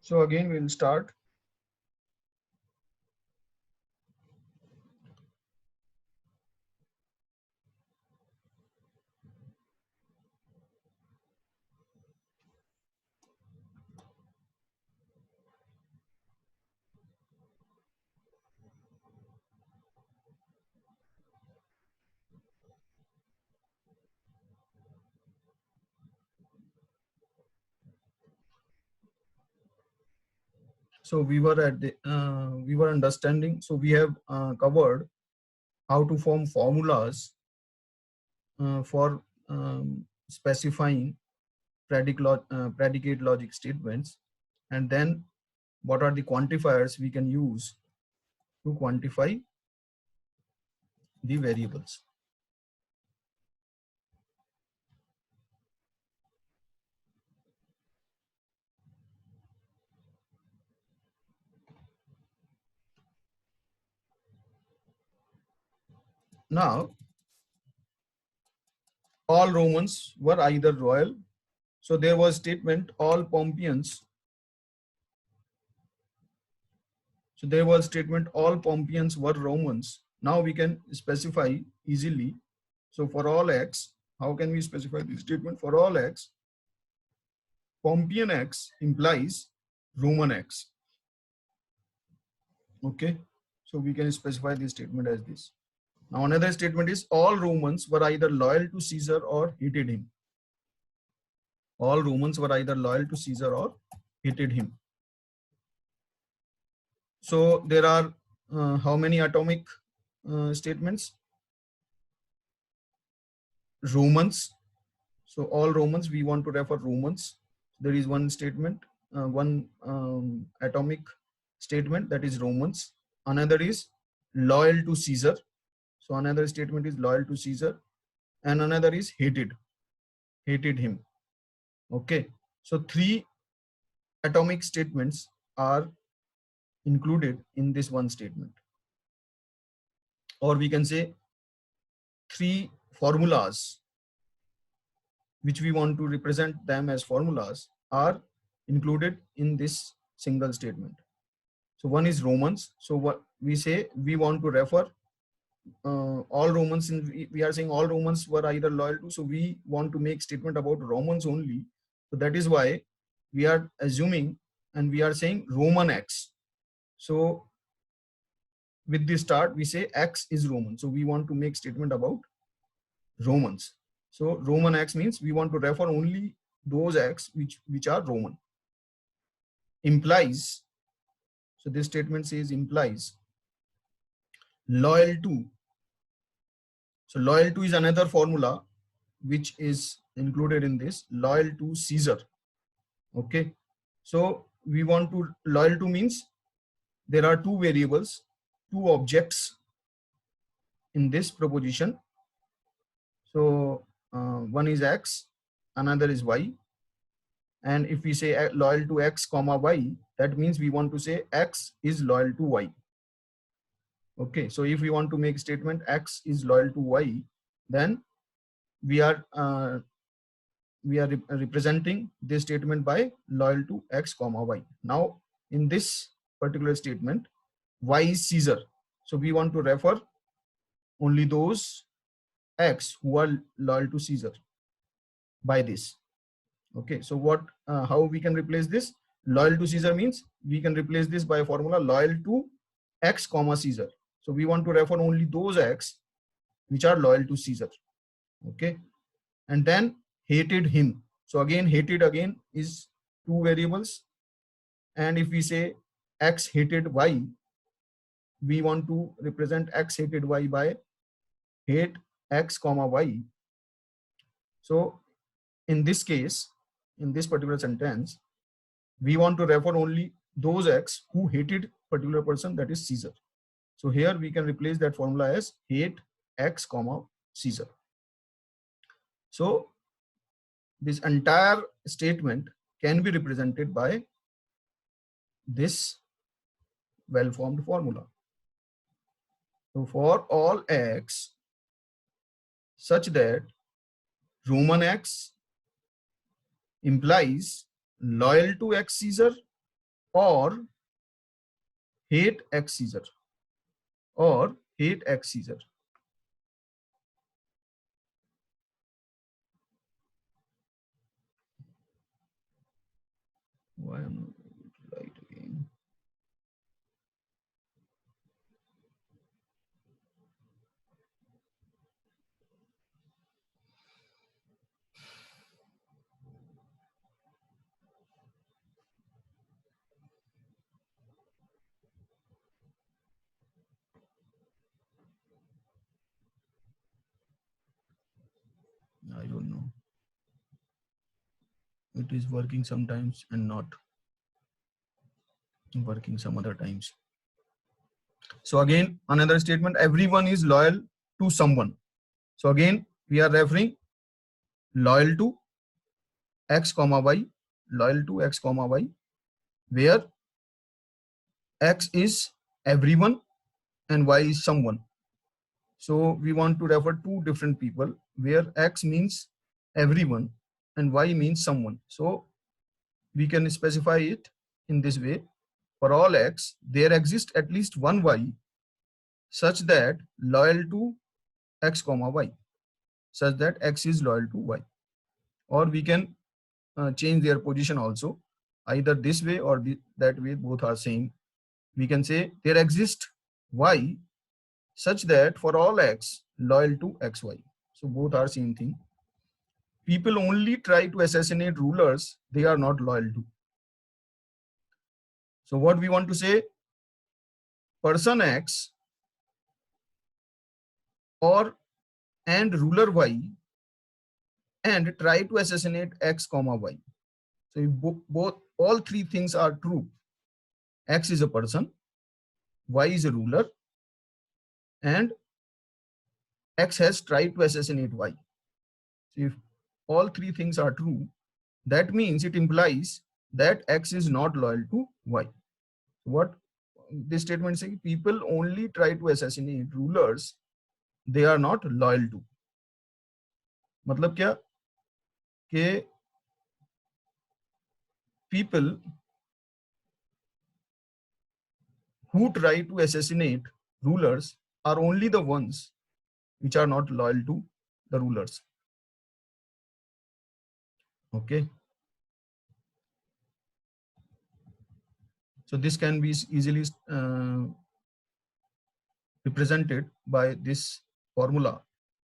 So again, we'll start. So we were understanding. So we have covered how to form formulas for specifying predicate logic statements, and then what are the quantifiers we can use to quantify the variables. Now, all Romans were either royal. So there was statement all Pompeians. So there was statement all Pompeians were Romans. Now we can specify easily. So for all x, how can we specify this statement? For all x, Pompeian x implies Roman x. Okay, so we can specify this statement as this. Now another statement is all Romans were either loyal to Caesar or hated him. All Romans were either loyal to Caesar or hated him. So there are how many atomic statements? Romans. So all Romans, we want to refer Romans. There is one statement, one atomic statement, that is Romans. Another is loyal to Caesar. So another statement is loyal to Caesar, and another is hated him. Okay, so three atomic statements are included in this one statement, or we can say three formulas which we want to represent them as formulas are included in this single statement. So one is Romans. So what we say, we want to refer all Romans, we are saying all Romans were either loyal to, so we want to make statement about Romans only. So that is why we are assuming and we are saying Roman X. So with this start, we say X is Roman. So we want to make statement about Romans. So Roman X means we want to refer only those X which are Roman. Implies, so this statement says implies loyal to. So loyal to is another formula which is included in this, loyal to Caesar. Okay, so we want to, loyal to means there are two variables, two objects in this proposition. So one is X, another is Y. And if we say loyal to X comma Y, that means we want to say X is loyal to Y. Okay, so if we want to make statement X is loyal to Y, then we are representing this statement by loyal to X comma Y. Now in this particular statement, Y is Caesar. So we want to refer only those X who are loyal to Caesar by this. Okay, so what, how we can replace this? Loyal to Caesar means we can replace this by a formula loyal to X comma Caesar. So we want to refer only those X which are loyal to Caesar. Okay, and then hated him. So again, hated again is two variables. And if we say X hated Y, we want to represent X hated Y by hate X comma Y. So in this case, in this particular sentence, we want to refer only those X who hated particular person, that is Caesar. So here we can replace that formula as hate X comma Caesar. So this entire statement can be represented by this well-formed formula. So for all X such that Roman X implies loyal to X Caesar or hate X Caesar, or hate X Caesar. Why am I not able to write again? I don't know. It is working sometimes and not working some other times. So again, another statement, everyone is loyal to someone. So again, we are referring loyal to X comma Y, loyal to X comma Y, where X is everyone and Y is someone. So we want to refer two different people where X means everyone and Y means someone. So we can specify it in this way. For all X, there exists at least one Y such that loyal to X comma Y, such that X is loyal to Y. Or we can change their position also, either this way or that way, both are same. We can say there exists Y such that for all X loyal to XY. So both are same thing. People only try to assassinate rulers they are not loyal to. So what we want to say, person X or and ruler Y and try to assassinate X comma Y. So if both all three things are true, X is a person, Y is a ruler, and X has tried to assassinate Y. So if all three things are true, that means it implies that X is not loyal to Y. What this statement says, people only try to assassinate rulers they are not loyal to. मतलब क्या कि people who try to assassinate rulers are only the ones which are not loyal to the rulers. Okay. So this can be easily represented by this formula.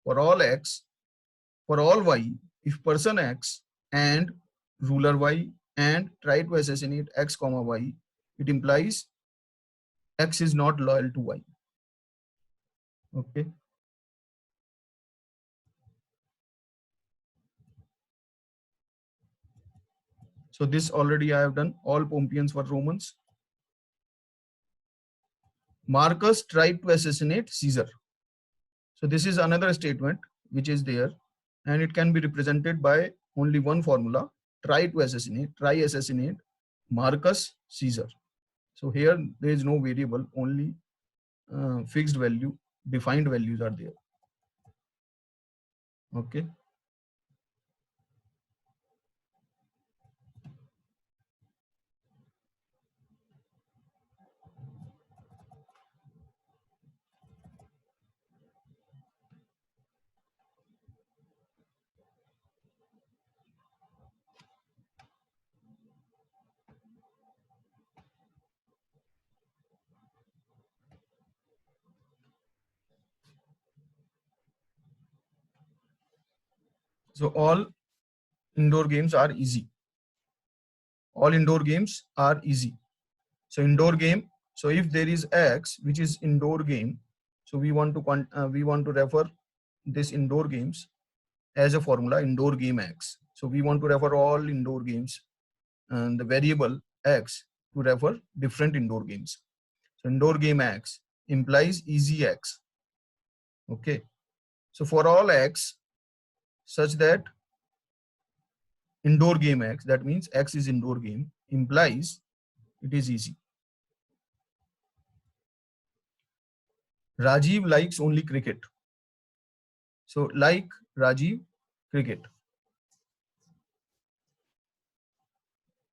For all X, for all Y, if person X and ruler Y and try to assassinate X comma Y, it implies X is not loyal to Y. Okay. So this already I have done. All Pompeians were Romans. Marcus tried to assassinate Caesar. So this is another statement which is there, and it can be represented by only one formula: try to assassinate, try assassinate Marcus Caesar. So here there is no variable, only fixed value, defined values are there. Okay. So all indoor games are easy. All indoor games are easy. So indoor game. So if there is X, which is indoor game, so we want to refer this indoor games as a formula indoor game X. So we want to refer all indoor games and the variable X to refer different indoor games. So indoor game X implies easy X. Okay. So for all X such that indoor game X, that means X is indoor game, implies it is easy. Rajiv likes only cricket. So like Rajiv, cricket.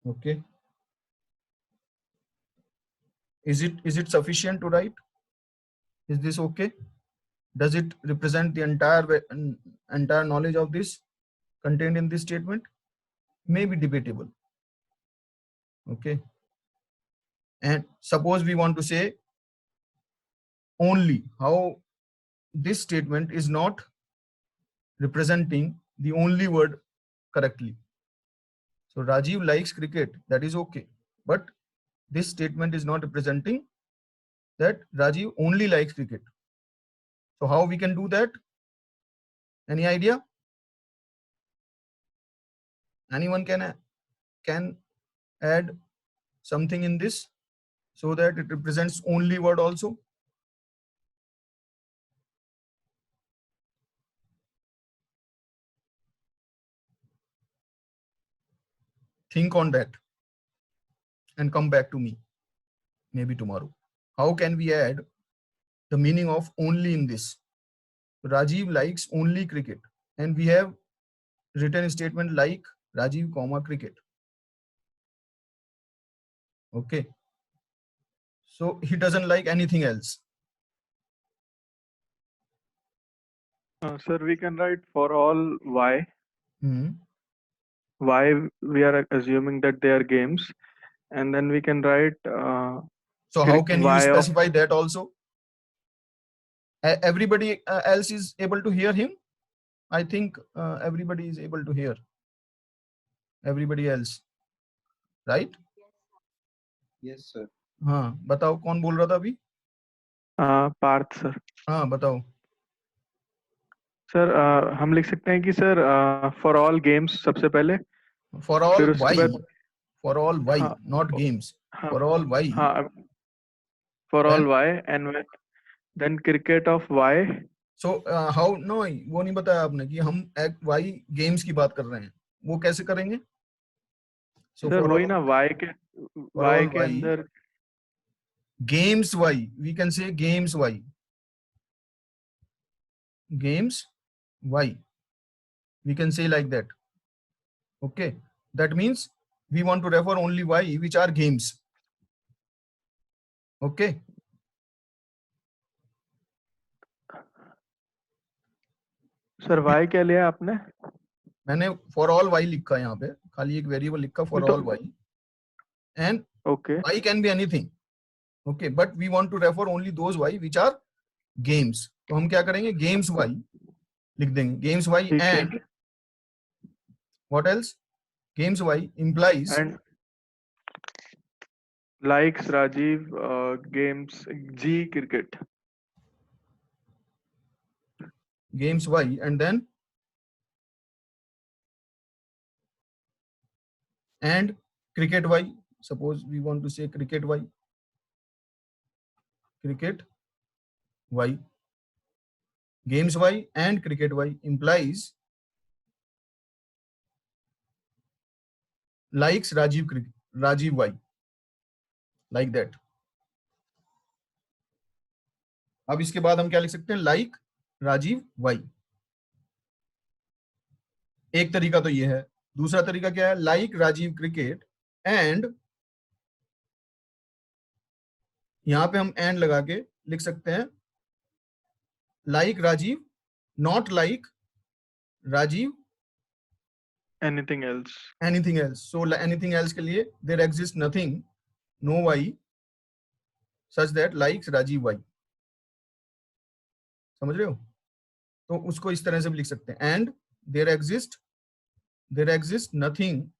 Okay. Is it sufficient to write? Is this okay? Does it represent the entire knowledge of this contained in this statement? May be debatable. Okay. And suppose we want to say only, how this statement is not representing the only word correctly. So Rajiv likes cricket, that is okay. But this statement is not representing that Rajiv only likes cricket. So how we can do that? Any idea? Anyone can add something in this so that it represents only word also? Think on that and come back to me maybe tomorrow. How can we add the meaning of only in this? Rajiv likes only cricket, and we have written statement like Rajiv comma cricket. Okay. So he doesn't like anything else. Sir, we can write for all y. Hmm. Why we are assuming that they are games, and then we can write So how can you y of specify that also? Everybody else is able to hear him? I think everybody is able to hear everybody else, right? Yes, sir. हाँ बताओ कौन बोल रहा था अभी? Partha sir. हाँ बताओ. Sir हम लिख सकते हैं कि सर फॉर ऑल गेम्स सबसे पहले. For all फिर उसके why? बाद For all why? हाँ Not games. हाँ For all why? हाँ for Then all y and then cricket of y. so how? No, वो नहीं बताया आपने कि हम why games की बात कर रहे हैं. वो कैसे करेंगे? So सर for वही all, ना for y all के why अंदर games why, we can say games why. Games why, we can say like that. Okay, that means we want to refer only why which are games. Okay. Sir y क्या लिया आपने? मैंने for all y लिखा है यहाँ पे, खाली एक वेरिएबल लिखा for तो all y, and okay y can be anything. Okay, but we want to refer only those y which are games. तो हम क्या करेंगे? games y लिख देंगे. games y ठीक है. and what else? games y implies and likes Rajiv games G cricket. games y and then and cricket y. Suppose we want to say cricket y. Cricket y. Games y and cricket y implies likes Rajiv y, like that. अब इसके बाद हम क्या लिख सकते हैं? like Rajiv y. एक तरीका तो ये है. दूसरा तरीका क्या है? like Rajiv cricket and यहां पे हम and लगा के लिख सकते हैं like Rajiv, not like Rajiv Anything else? anything else. So anything else के लिए there exists nothing, no y such that likes Rajiv y. समझ रहे हो? तो उसको इस तरह से भी लिख सकते हैं. and there exists nothing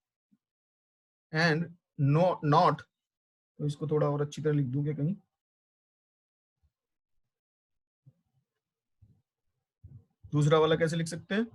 and no not. तो इसको थोड़ा और अच्छी तरह लिख दूं क्या कहीं? दूसरा वाला कैसे लिख सकते हैं?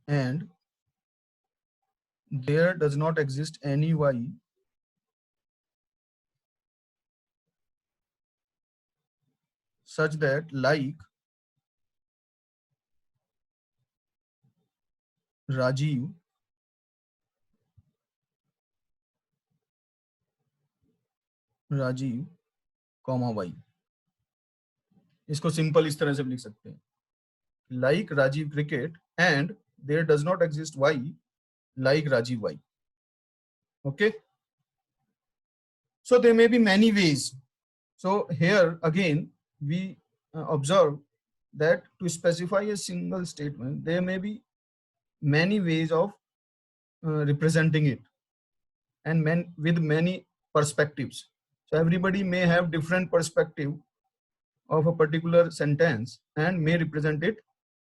And there does not exist any y such that like Rajiv Rajiv comma Y, इसको सिंपल इस तरह से भी लिख सकते हैं, like Rajiv cricket and there does not exist Y like Rajiv Y. Okay. So there may be many ways. So here again we observe that to specify a single statement, there may be many ways of representing it and with many perspectives. So everybody may have different perspective of a particular sentence and may represent it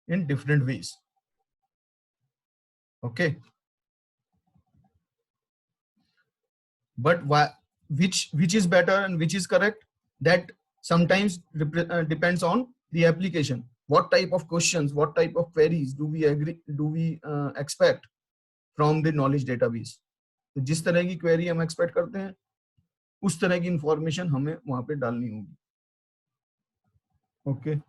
in different ways. Okay. But which is better and which is correct, that sometimes depends on the application. What type of questions, what type of queries do we expect from the knowledge database? तो जिस तरह की query हम expect करते हैं उस तरह की इंफॉर्मेशन हमें वहां पे डालनी होगी. Okay.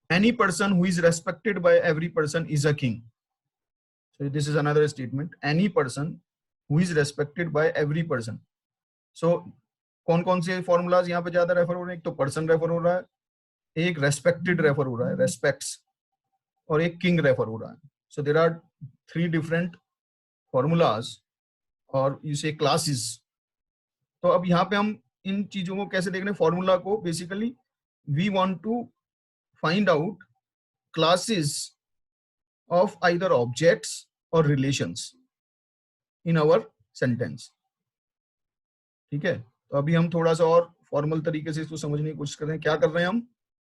Any person who is respected by every person is a king. So this is another statement. Any person who is respected by every person. So कौन कौन से फॉर्मूलाज यहाँ पे ज्यादा रेफर हो रहे हैं? एक तो पर्सन रेफर हो रहा है, एक रेस्पेक्टेड रेफर हो रहा है, रेस्पेक्ट्स, और एक किंग रेफर हो रहा है. So there are 3 different formulas और यू से क्लासेस. तो अब यहाँ पे हम इन चीजों को कैसे देख रहे हैं? फॉर्मूला को basically we want to find out classes of either objects or relations in our sentence. ठीक है. तो अभी हम थोड़ा सा और फॉर्मल तरीके से इसको समझने की कोशिश कर रहे हैं. क्या कर रहे हैं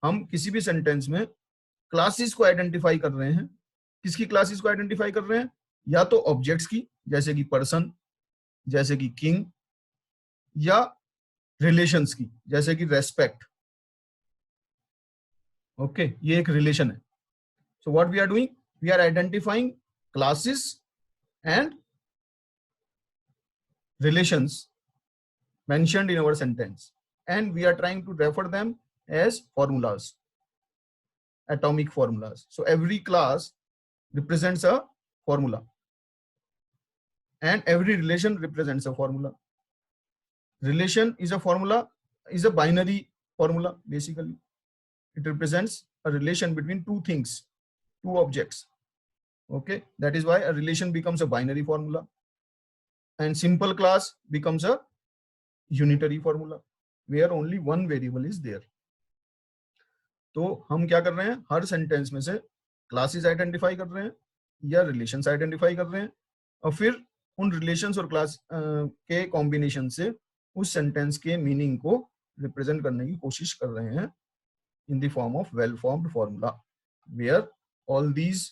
हम किसी भी सेंटेंस में क्लासेस को आइडेंटिफाई कर रहे हैं. किसकी क्लासेस को आइडेंटिफाई कर रहे हैं? या तो ऑब्जेक्ट्स की, जैसे कि पर्सन, जैसे कि किंग, या रिलेशंस की, जैसे कि रेस्पेक्ट. ओके, ये एक रिलेशन है. So what we are doing, we are identifying classes and relations mentioned in our sentence, and we are trying to refer them as formulas, atomic formulas. So every class represents a formula and every relation represents a formula. Relation is a formula, is a binary formula. Basically it represents a relation between two things, two objects. Okay, that is why a relation becomes a binary formula and simple class becomes a unitary formula where only one variable is there. तो हम क्या कर रहे हैं? हर sentence में से classes identify कर रहे हैं या रिलेशंस आइडेंटिफाई कर रहे हैं और फिर उन रिलेशंस और क्लास के कॉम्बिनेशन से उस सेंटेंस के मीनिंग को रिप्रेजेंट करने की कोशिश कर रहे हैं in the form of well formed formula where all these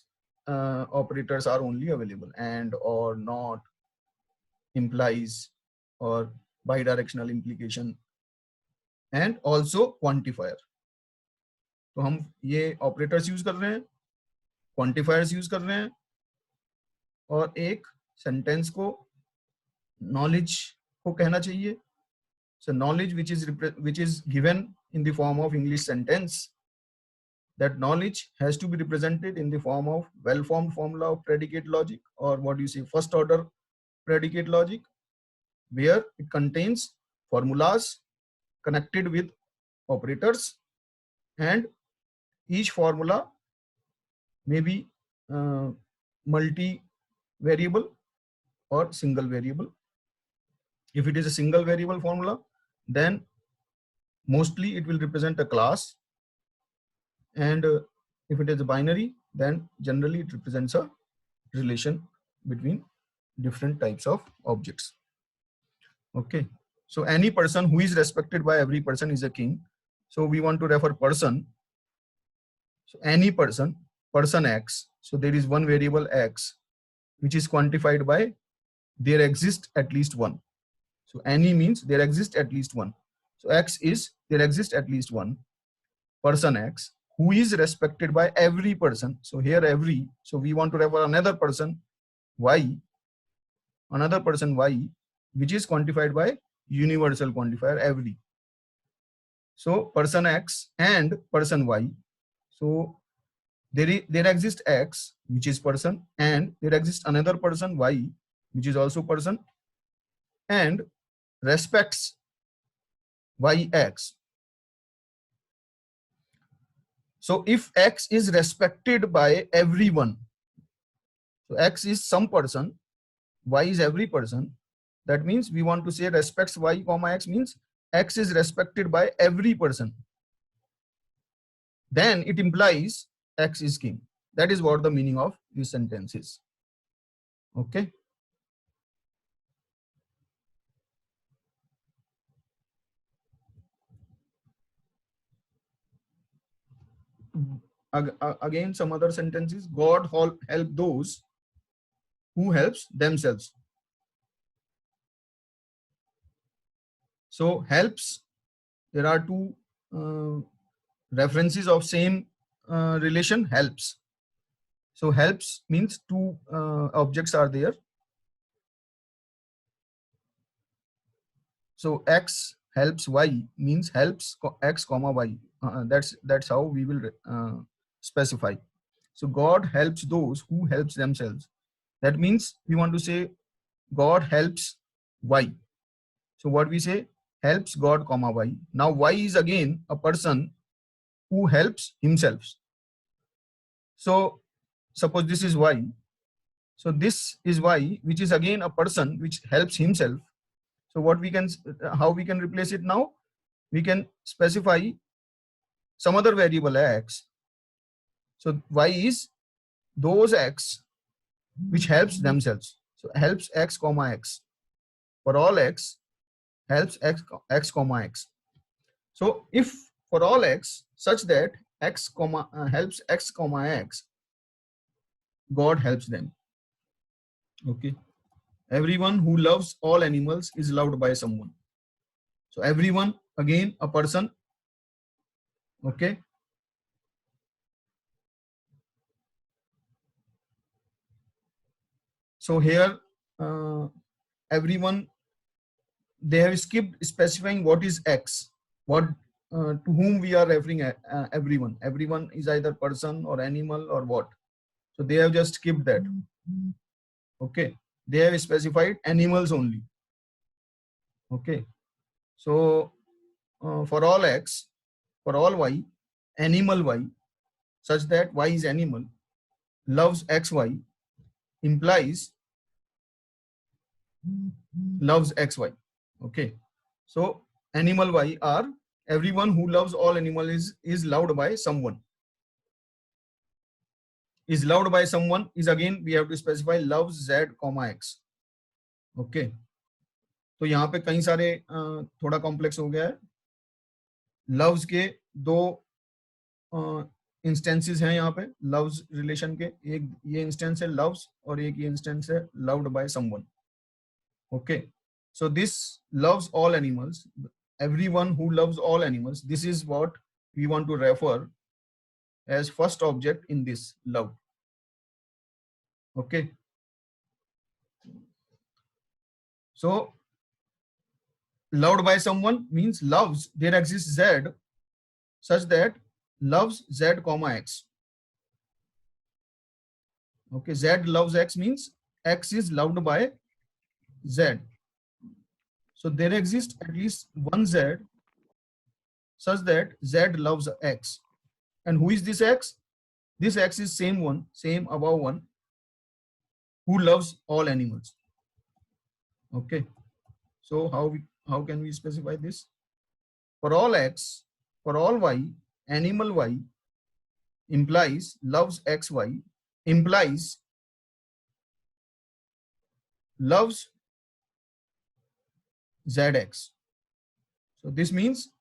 operators are only available, and or not, implies or bidirectional implication, and also quantifier. तो हम ये ऑपरेटर्स यूज कर रहे हैं, क्वांटिफायर्स यूज कर रहे हैं और एक सेंटेंस को नॉलेज को कहना चाहिए. So knowledge which is given in the form of English sentence, that knowledge has to be represented in the form of well-formed formula of predicate logic, or what you say, first order predicate logic, where it contains formulas connected with operators, and each formula may be multi-variable or single variable. If it is a single variable formula, then mostly it will represent a class, and if it is a binary, then generally it represents a relation between different types of objects. Okay, so any person who is respected by every person is a king. So we want to refer person. So any person, person X, so there is one variable X which is quantified by there exists at least one. So any means there exists at least one. So X is there exists at least one person X who is respected by every person. So here every, so we want to refer another person Y, which is quantified by universal quantifier every. So person X and person Y. So there exists X, which is person, and there exists another person Y, which is also person, and respects YX. So if X is respected by everyone, so X is some person, Y is every person. That means we want to say respects Y comma X means X is respected by every person. Then it implies X is king. That is what the meaning of this sentence is. Okay. Again, some other sentences. God help those who helps themselves. So helps, there are two references of same relation, helps. So helps means two objects are there. So X helps Y means helps X comma Y. That's how we will specify. So God helps those who helps themselves. That means we want to say God helps Y. So what we say, helps God comma Y. Now Y is again a person who helps himself. So suppose this is Y. So this is Y, which is again a person which helps himself. So what we can, how we can replace it now? We can specify some other variable X. So Y is those X which helps themselves. So helps X comma X. For all X, helps X comma X. So if for all X such that X comma helps X comma X, God helps them. Okay. Everyone who loves all animals is loved by someone. So everyone, again a person. Okay. So here everyone, they have skipped specifying what is X, what to whom we are referring everyone. Everyone is either person or animal or what. So they have just skipped that. Okay. They have specified animals only. Okay. So for all X, for all Y, animal Y, such that Y is animal, loves XY, implies loves XY. Okay. So animal Y are everyone who loves all animals is loved by someone. Is loved by someone is again we have to specify loves Z comma X. Okay. तो यहाँ पे कई सारे थोड़ा complex हो गया है. Loves के दो इंस्टेंसेस हैं यहाँ पे लव्स रिलेशन के. एक ये इंस्टेंस है लव्स और एक ये इंस्टेंस है loved by someone. Okay. So this loves all animals. Everyone who loves all animals. This is what we want to refer as first object in this love. Okay. So loved by someone means loves. There exists Z such that loves Z comma X. Okay. Z loves X means X is loved by Z. So there exists at least one Z such that Z loves X. And who is this X? This X is same one, same above one, who loves all animals. Okay. So how can we specify this? For all X, for all Y, animal Y implies loves XY, implies loves ZX. So this means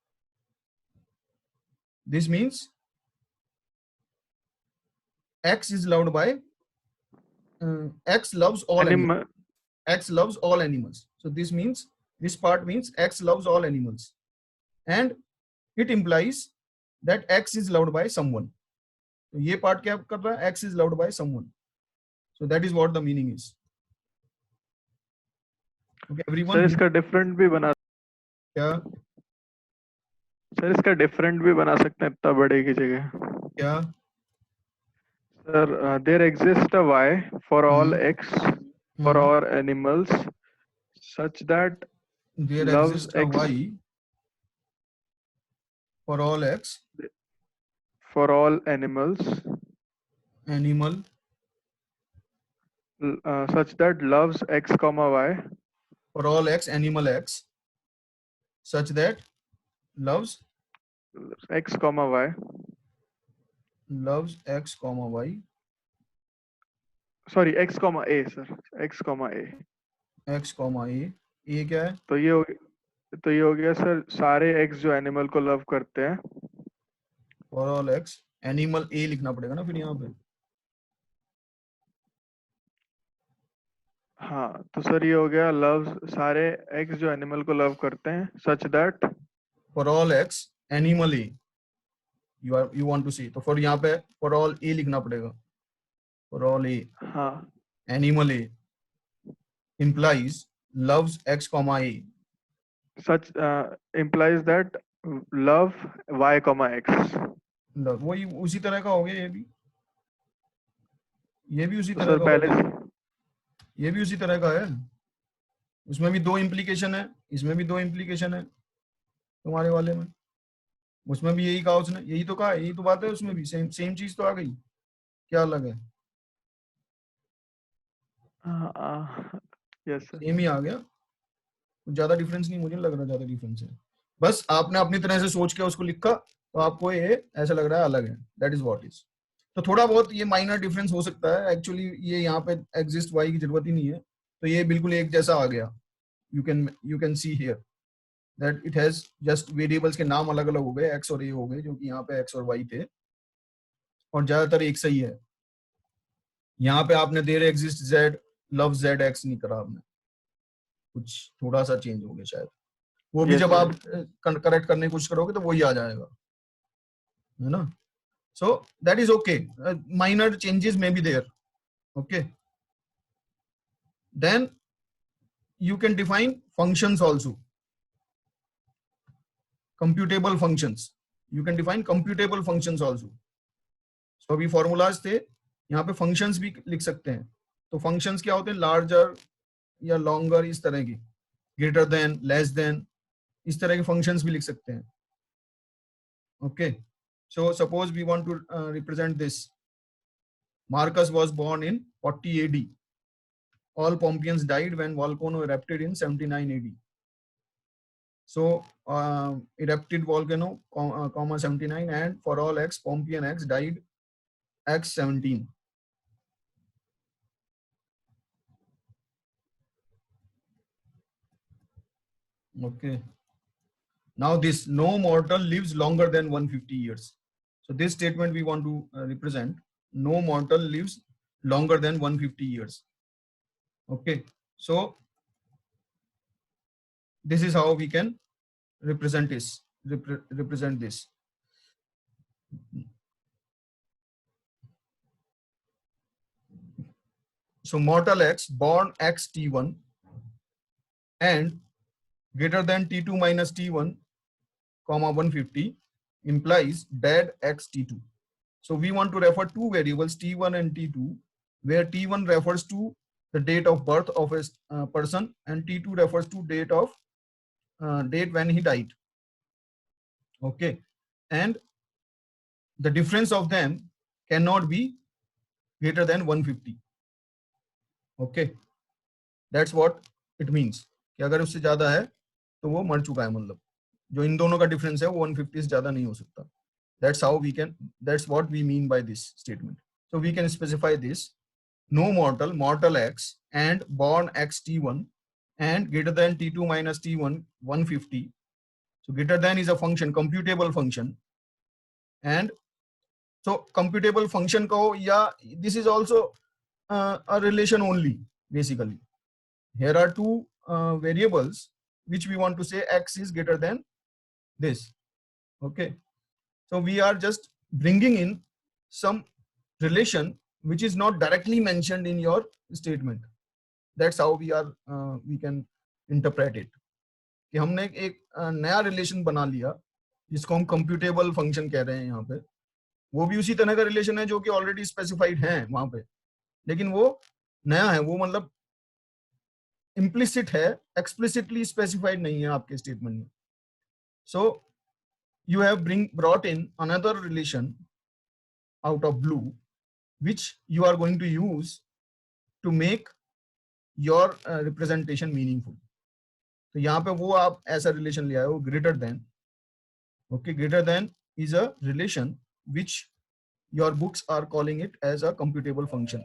X is loved by X loves all animals. X loves all animals. So this means this part means X loves all animals, and it implies that X is loved by someone. So ये part क्या कर रहा है? X is loved by someone. So that is what the meaning is. Okay, everyone. Sir इसका different भी बना क्या? Sir इसका डिफरेंट भी बना सकते हैं इतना बड़े की जगह. क्या? Sir, there exists a y for all x for Hmm. all animals such that There loves exists a x y for all x for all animals animal such that loves x comma y for all x animal x such that loves x comma y. loves x comma y Sorry, x comma a, sir. X comma a. x comma a क्या है तो ये हो तो ये हो गया sir सारे x जो एनिमल को लव करते हैं. फॉर ऑल एक्स एनिमल ए लिखना पड़ेगा ना फिर यहाँ पे हाँ, तो सर ये हो गया लव्स सारे x जो एनिमल को लव करते हैं such that for all X animal A you want to see तो फॉर यहाँ पे फॉर ऑल ए लिखना पड़ेगा फॉर ऑल ए हाँ animal A implies loves x comma a such implies that love y comma x. वही उसी तरह का हो गया ये भी उसी तो तरह सर का हो पहले गया ये भी उसी तरह का है उसमें भी दो इम्प्लीकेशन है इसमें भी दो इम्प्लीकेशन है तुम्हारे वाले में उसमें भी यही कहा उसने यही तो कहा यही तो बात है उसमें भी सेम सेम चीज तो आ गई क्या अलग है यस सर. सेम ही आ गया कुछ ज्यादा डिफरेंस नहीं मुझे नहीं लग रहा ज्यादा डिफरेंस है बस आपने अपनी तरह से सोच के उसको लिखा तो आपको ये ऐसा लग रहा है अलग है दैट इज व्हाट इज तो थोड़ा बहुत ये माइनर डिफरेंस हो सकता है एक्चुअली ये यहाँ पे एग्जिस्ट वाई की जरूरत ही नहीं है तो ये बिल्कुल एक जैसा आ गया you can see here that it has just variables के नाम अलग अलग हो गए एक्स और ए हो गए जो कि यहाँ पे एक्स और वाई थे और ज्यादातर एक सही है यहाँ पे आपने there exist Z love Z x नहीं करा आपने कुछ थोड़ा सा चेंज हो गया शायद वो भी Yes, जब sir. आप करेक्ट करने की कोशिश करोगे तो वही आ जाएगा है ना so that is okay minor changes may be there okay then you can define functions also computable functions you can define computable functions also so अभी formulas थे यहाँ पे functions भी लिख सकते हैं तो functions क्या होते हैं larger या longer इस तरह की greater than less than इस तरह के functions भी लिख सकते हैं okay so suppose we want to represent this Marcus was born in 40 AD all Pompeians died when volcano erupted in 79 AD so erupted volcano comma 79 and for all x Pompeian x died x 17 okay now this no mortal lives longer than 150 years so this statement we want to represent no mortal lives longer than 150 years okay so this is how we can represent represent this so mortal x born x t1 and greater than t2 minus t1 comma 150 implies dead x t2 so we want to refer two variables t1 and t2 where t1 refers to the date of birth of a person and t2 refers to date when he died okay and the difference of them cannot be greater than 150 okay that's what it means कि अगर उससे ज्यादा है तो वो मर चुका है मतलब जो इन दोनों का डिफरेंस है वो 150 से ज्यादा नहीं हो सकता that's what we mean by this statement so we can specify this no mortal x and born x t1 and greater than t2 minus t1 150 so greater than is a function computable function and so computable function ko ya this is also a relation only basically here are two variables which we want to say x is greater than this okay so we are just bringing in some relation which is not directly mentioned in your statement that's how we can interpret it कि हमने एक नया relation बना लिया जिसको हम computable function कह रहे हैं यहाँ पे वो भी उसी तरह का रिलेशन है जो कि ऑलरेडी स्पेसिफाइड है वहां पे, लेकिन वो नया है, वो मतलब इम्प्लिसिट है, एक्सप्लिसिटली स्पेसिफाइड नहीं है आपके स्टेटमेंट में. सो you have brought in another relation out of blue which you are going to use to make your representation meaningful. तो यहाँ पे वो आप ऐसा रिलेशन ले आए हो, greater than. Okay, greater than is a relation which your books are calling it as a computable function.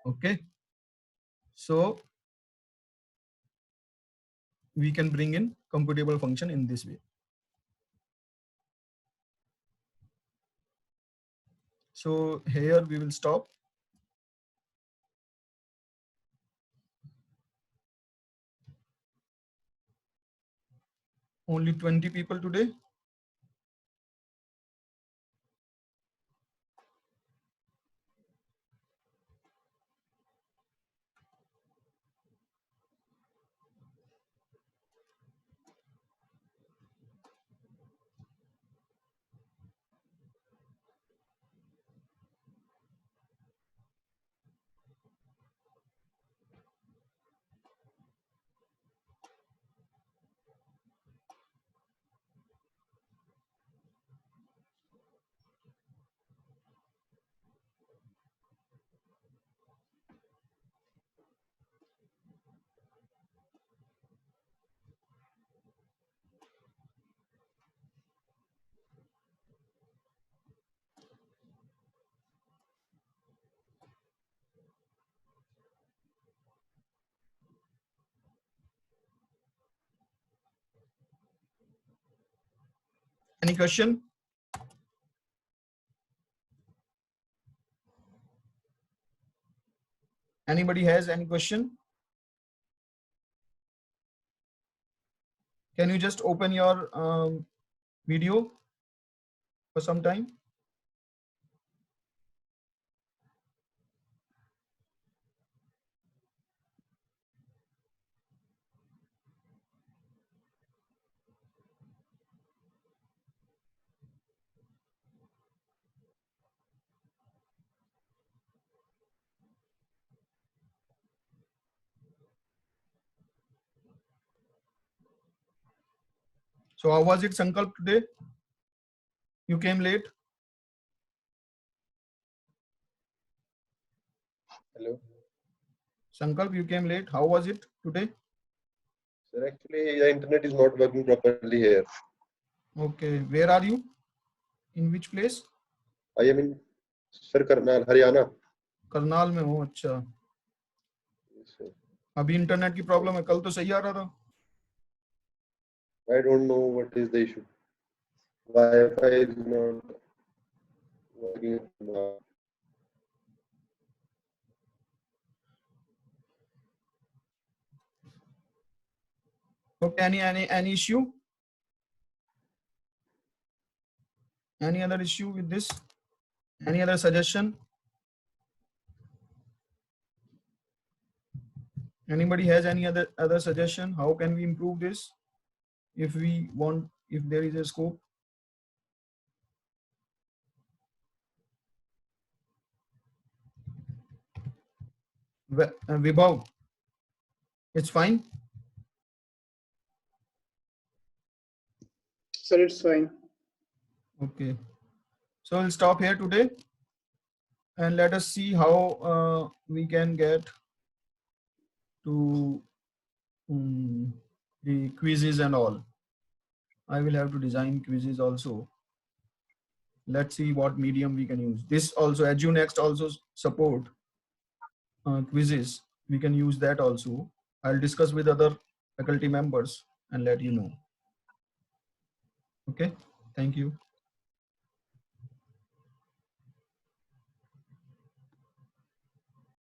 Okay, so we can bring in computable function in this way. So here we will stop. Only 20 people today. Any question? Anybody has any question? Can you just open your video for some time? So how was it, Sankalp, today? You came late. Hello. Sankalp, you came late. How was it today? Sir, actually the internet is not working properly here. Okay. Where are you? In which place? I am in Sir Karnal, Haryana. Karnal में हो. अच्छा. Yes, sir. अभी internet की problem है, कल तो सही आ रहा था. I don't know what is the issue. Wi-Fi is not working now. Okay. Any issue? Any other issue with this? Any other suggestion? Anybody has any other suggestion? How can we improve this? If we want, if there is a scope. Vibhav, it's fine. Sir, it's fine. Okay. So we'll stop here today and let us see how we can get to the quizzes and all. I will have to design quizzes also. Let's see what medium we can use. This also, EduNext also support quizzes. We can use that also. I'll discuss with other faculty members and let you know. Okay, thank you.